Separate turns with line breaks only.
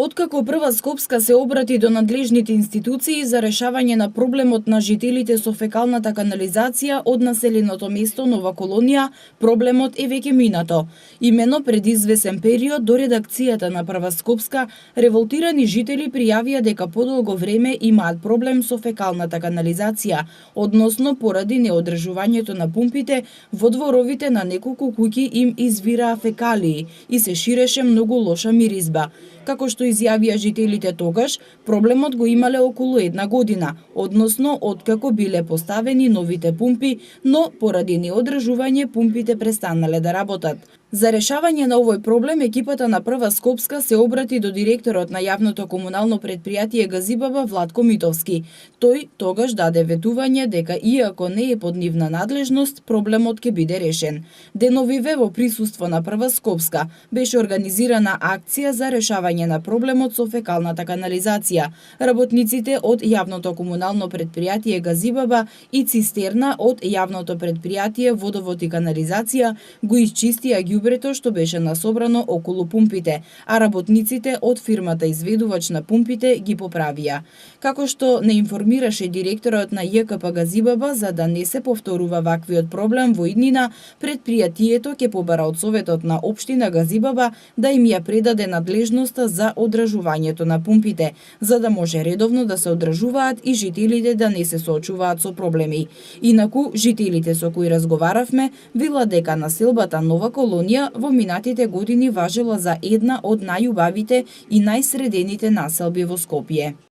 Откако Прва Скопска се обрати до надлежните институции за решавање на проблемот на жителите со фекалната канализација од населеното место Нова Колонија, проблемот е веќе минато. Имено пред извесен период до редакцијата на Прва Скопска, револтирани жители пријавија дека подолго време имаат проблем со фекалната канализација, односно поради неодржувањето на пумпите во дворовите на неколку куќи им извираа фекалии и се ширеше многу лоша миризба. Како што изјавија жителите тогаш, проблемот го имале околу една година, односно откако биле поставени новите пумпи, но поради неодржување пумпите престанале да работат. За решавање на овој проблем, екипата на Прва Скопска се обрати до директорот на јавното комунално предпријатие Газибаба Владко Митовски. Тој тогаш даде ветување дека иако не е под нивна надлежност, проблемот ќе биде решен. Деновиве во присуство на Прва Скопска беше организирана акција за решавање на проблемот со фекалната канализација. Работниците од јавното комунално предпријатие Газибаба и цистерна од јавното предпријатие Водовод и канализација го исчистија ѓубрето што беше насобрано околу пумпите, а работниците од фирмата изведувач на пумпите ги поправија. Како што не информираше директорот на ЈКП Газибаба, за да не се повторува ваквиот проблем во иднина, предпријатието ќе побара од Советот на општина Газибаба да им ја предаде надлежноста за одржувањето на пумпите, за да може редовно да се одржуваат и жителите да не се соочуваат со проблеми. Инаку, жителите со кои разговаравме вела дека населбата Нова Колонија во минатите години важела за една од најубавите и најсредените населби во Скопје.